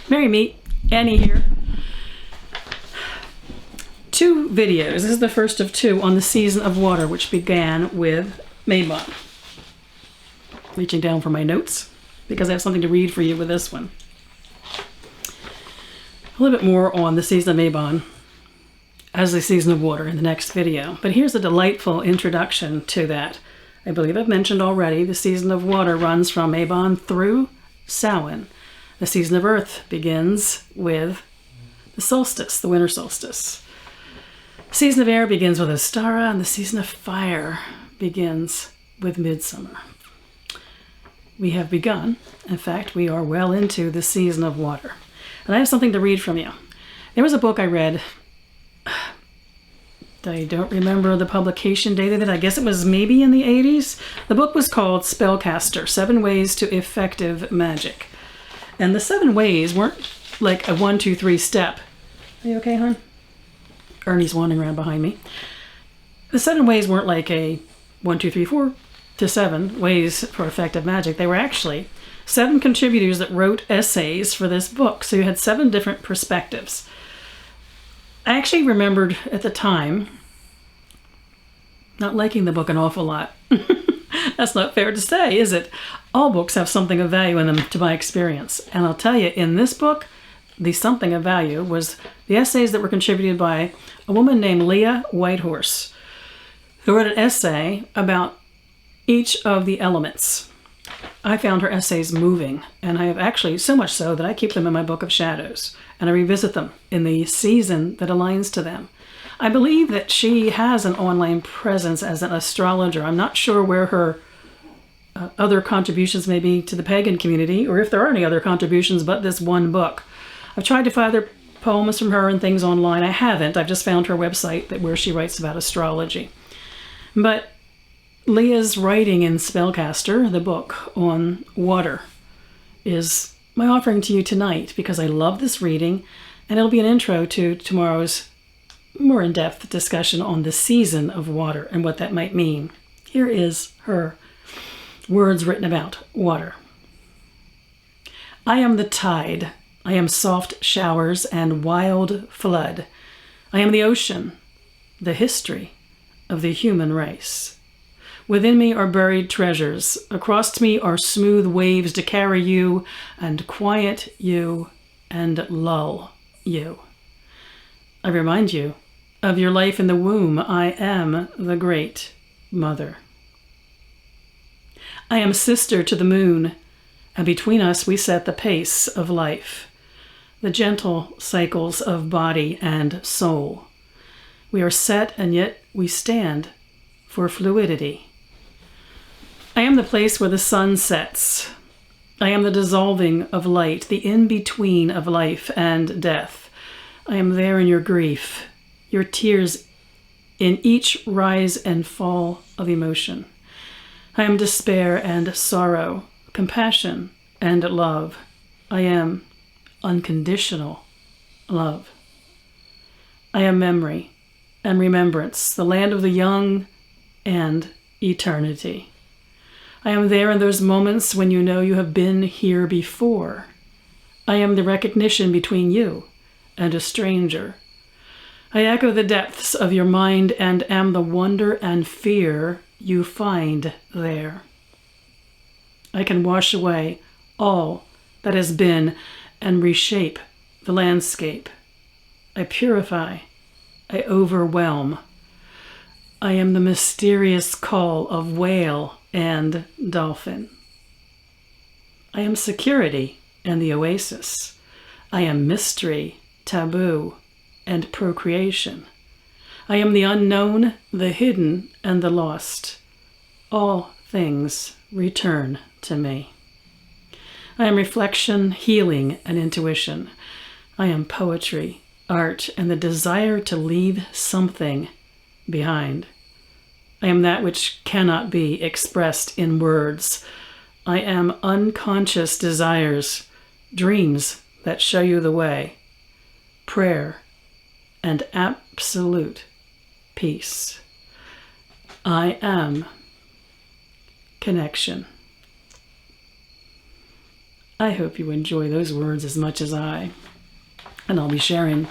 Merry meet, Annie here. 2 videos. This is the first of 2 on the season of water, which began with Mabon. Reaching down for my notes because I have something to read for you with this one. A little bit more on the season of Mabon as the season of water in the next video. But here's a delightful introduction to that. I believe I've mentioned already the season of water runs from Mabon through Samhain. The season of earth begins with the solstice, the winter solstice. The season of air begins with Ostara, and the season of fire begins with midsummer. We have begun, in fact, we are well into the season of water. And I have something to read from you. There was a book I read, I don't remember the publication date of it, I guess it was maybe in the 80s. The book was called Spellcaster, 7 Ways to Effective Magic. And the 7 ways weren't like a 1, 2, 3 step. Are you okay, hon? Ernie's wandering around behind me. The 7 ways weren't like a 1, 2, 3, 4 to 7 ways for effective magic. They were actually 7 contributors that wrote essays for this book. So you had 7 different perspectives. I actually remembered at the time not liking the book an awful lot. That's not fair to say, is it? All books have something of value in them, to my experience. And I'll tell you, in this book, the something of value was the essays that were contributed by a woman named Leah Whitehorse, who wrote an essay about each of the elements. I found her essays moving, and I have actually so much so that I keep them in my book of shadows, and I revisit them in the season that aligns to them. I believe that she has an online presence as an astrologer. I'm not sure where her other contributions may be to the pagan community, or if there are any other contributions but this one book. I've tried to find other poems from her and things online. I haven't. I've just found her website where she writes about astrology. But Leah's writing in Spellcaster, the book on water, is my offering to you tonight because I love this reading, and it'll be an intro to tomorrow's more in-depth discussion on the season of water and what that might mean. Here is her words written about water. I am the tide. I am soft showers and wild flood. I am the ocean, the history of the human race. Within me are buried treasures. Across me are smooth waves to carry you and quiet you and lull you. I remind you of your life in the womb. I am the great mother. I am sister to the moon, and between us we set the pace of life, the gentle cycles of body and soul. We are set, and yet we stand for fluidity. I am the place where the sun sets. I am the dissolving of light, the in-between of life and death. I am there in your grief, your tears, in each rise and fall of emotion. I am despair and sorrow, compassion and love. I am unconditional love. I am memory and remembrance, the land of the young and eternity. I am there in those moments when you know you have been here before. I am the recognition between you and a stranger. I echo the depths of your mind and am the wonder and fear you find there. I can wash away all that has been and reshape the landscape. I purify. I overwhelm. I am the mysterious call of whale and dolphin. I am security and the oasis. I am mystery, taboo, and procreation. I am the unknown, the hidden, and the lost. All things return to me. I am reflection, healing, and intuition. I am poetry, art, and the desire to leave something behind. I am that which cannot be expressed in words. I am unconscious desires, dreams that show you the way, prayer, and absolute peace. I am connection. I hope you enjoy those words as much as I. And I'll be sharing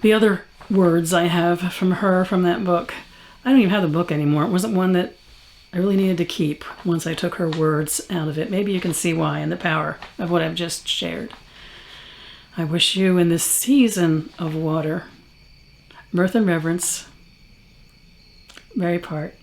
the other words I have from her from that book. I don't even have the book anymore. It wasn't one that I really needed to keep once I took her words out of it. Maybe you can see why and the power of what I've just shared. I wish you in this season of water, mirth and reverence, Mary Part.